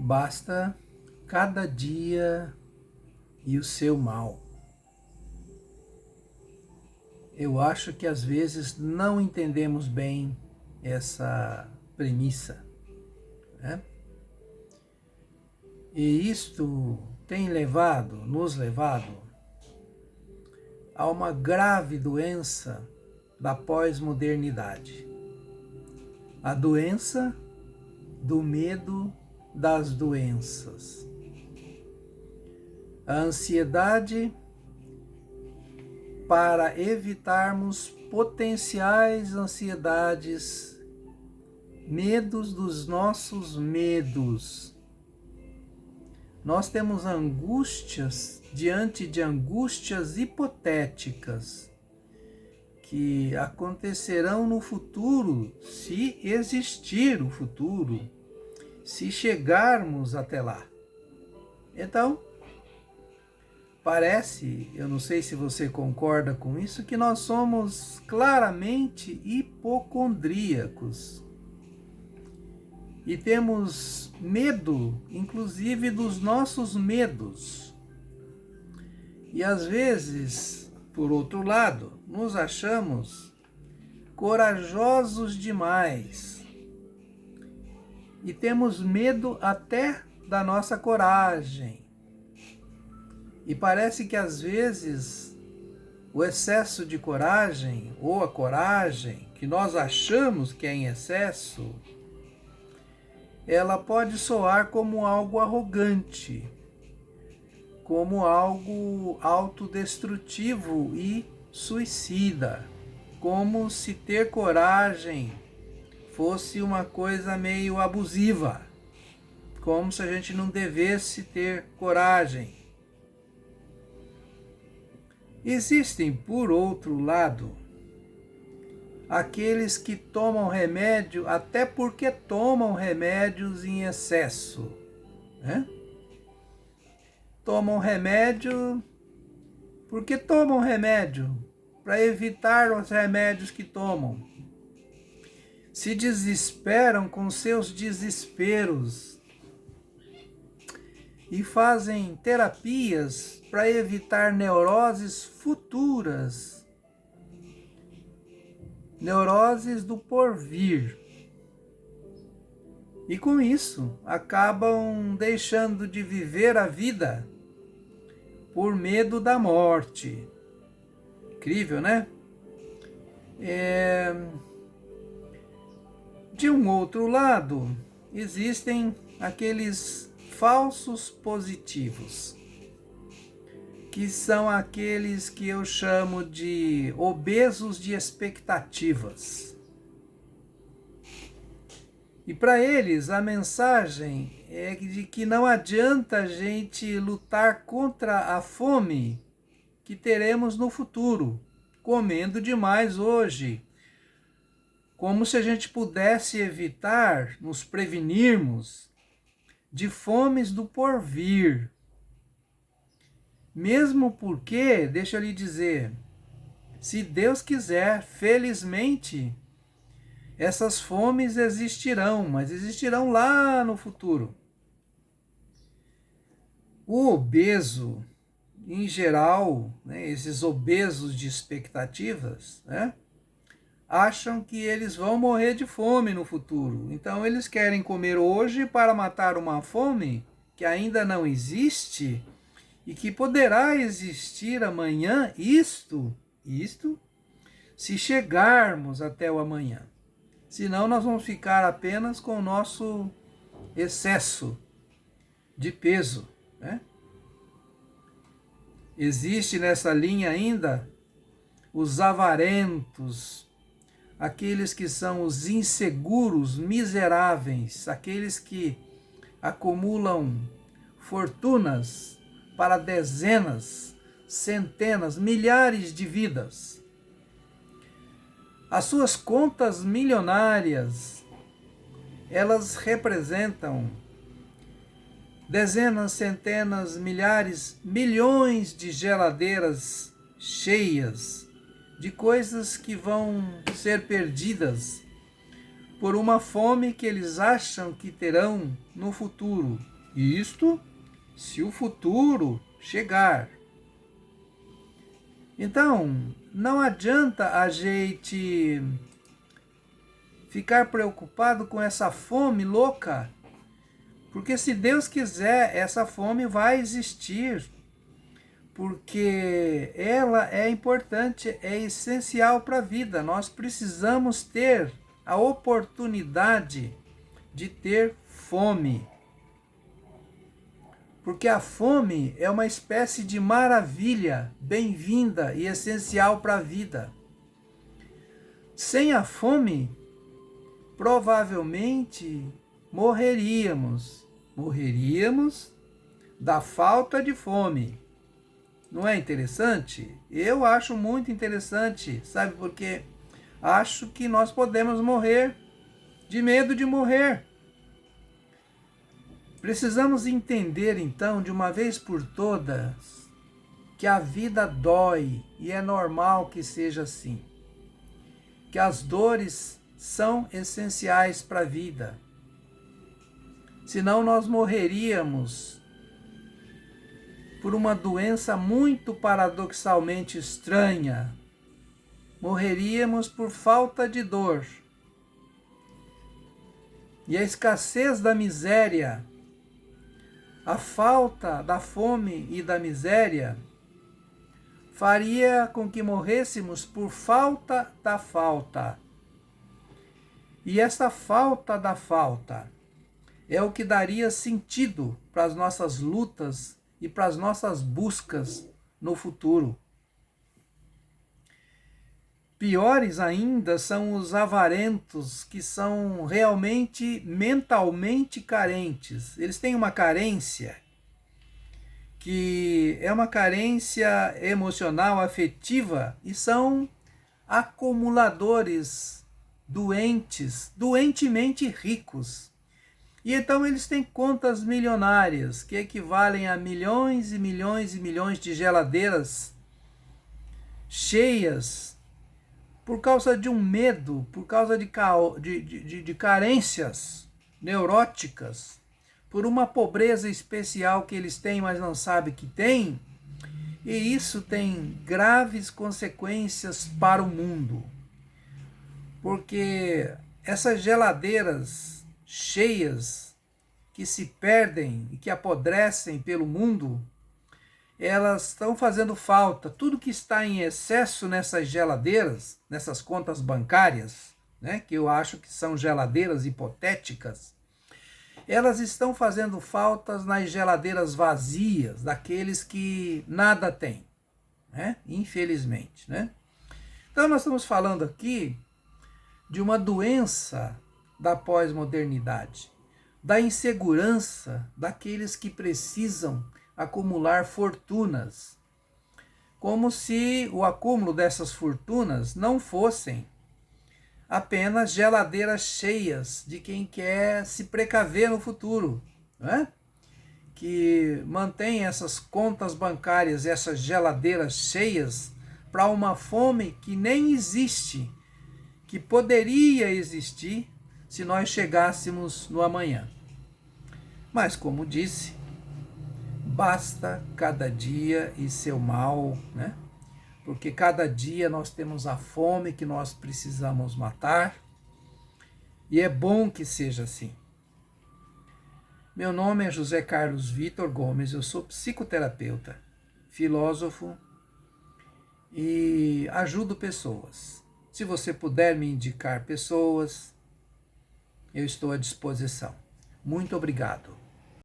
Basta cada dia e o seu mal. Eu acho que às vezes não entendemos bem essa premissa, né? E isto tem nos levado a uma grave doença da pós-modernidade. A doença do medo das doenças. A ansiedade para evitarmos potenciais ansiedades, medos dos nossos medos. Nós temos angústias diante de angústias hipotéticas que acontecerão no futuro, se existir o futuro, se chegarmos até lá. Então, parece, eu não sei se você concorda com isso, que nós somos claramente hipocondríacos. E temos medo, inclusive, dos nossos medos. E às vezes, por outro lado, nos achamos corajosos demais. E temos medo até da nossa coragem. E parece que às vezes o excesso de coragem, ou a coragem que nós achamos que é em excesso, ela pode soar como algo arrogante, como algo autodestrutivo e suicida, como se ter coragem fosse uma coisa meio abusiva, como se a gente não devesse ter coragem. Existem, por outro lado, aqueles que tomam remédio até porque tomam remédios em excesso, né? Tomam remédio porque tomam remédio para evitar os remédios que tomam. Se desesperam com seus desesperos e fazem terapias para evitar neuroses futuras, neuroses do porvir. E com isso acabam deixando de viver a vida por medo da morte. Incrível, né? De um outro lado, existem aqueles falsos positivos, que são aqueles que eu chamo de obesos de expectativas. E para eles a mensagem é de que não adianta a gente lutar contra a fome que teremos no futuro, comendo demais hoje. Como se a gente pudesse evitar, nos prevenirmos de fomes do porvir. Mesmo porque, deixa eu lhe dizer, se Deus quiser, felizmente, essas fomes existirão, mas existirão lá no futuro. O obeso, em geral, né, esses obesos de expectativas, né, acham que eles vão morrer de fome no futuro. Então eles querem comer hoje para matar uma fome que ainda não existe e que poderá existir amanhã, isto, se chegarmos até o amanhã. Senão nós vamos ficar apenas com o nosso excesso de peso, né? Existe nessa linha ainda os avarentos, aqueles que são os inseguros, miseráveis, aqueles que acumulam fortunas para dezenas, centenas, milhares de vidas. As suas contas milionárias, elas representam dezenas, centenas, milhares, milhões de geladeiras cheias de coisas que vão ser perdidas por uma fome que eles acham que terão no futuro. Isto se o futuro chegar. Então, não adianta a gente ficar preocupado com essa fome louca, porque se Deus quiser, essa fome vai existir, porque ela é importante, é essencial para a vida. Nós precisamos ter a oportunidade de ter fome. Porque a fome é uma espécie de maravilha bem-vinda e essencial para a vida. Sem a fome, provavelmente morreríamos. Morreríamos da falta de fome. Não é interessante? Eu acho muito interessante, sabe por quê? Acho que nós podemos morrer de medo de morrer. Precisamos entender, então, de uma vez por todas, que a vida dói e é normal que seja assim. Que as dores são essenciais para a vida. Senão nós morreríamos por uma doença muito paradoxalmente estranha. Morreríamos por falta de dor. E a escassez da miséria, a falta da fome e da miséria, faria com que morrêssemos por falta da falta. E essa falta da falta é o que daria sentido para as nossas lutas e para as nossas buscas no futuro. Piores ainda são os avarentos, que são realmente mentalmente carentes. Eles têm uma carência que é uma carência emocional, afetiva, e são acumuladores doentes, doentemente ricos. E então eles têm contas milionárias, que equivalem a milhões e milhões e milhões de geladeiras cheias, por causa de um medo, por causa de carências neuróticas, por uma pobreza especial que eles têm, mas não sabem que têm, e isso tem graves consequências para o mundo. Porque essas geladeiras cheias que se perdem e que apodrecem pelo mundo, elas estão fazendo falta. Tudo que está em excesso nessas geladeiras, nessas contas bancárias, né, que eu acho que são geladeiras hipotéticas, elas estão fazendo faltas nas geladeiras vazias, daqueles que nada têm, né, infelizmente, né? Então nós estamos falando aqui de uma doença da pós-modernidade, da insegurança daqueles que precisam acumular fortunas, como se o acúmulo dessas fortunas não fossem apenas geladeiras cheias de quem quer se precaver no futuro, né? Que mantém essas contas bancárias, essas geladeiras cheias para uma fome que nem existe, que poderia existir se nós chegássemos no amanhã. Mas, como disse, basta cada dia e seu mal, né? Porque cada dia nós temos a fome que nós precisamos matar, e é bom que seja assim. Meu nome é José Carlos Vitor Gomes, eu sou psicoterapeuta, filósofo e ajudo pessoas. Se você puder me indicar pessoas, eu estou à disposição. Muito obrigado.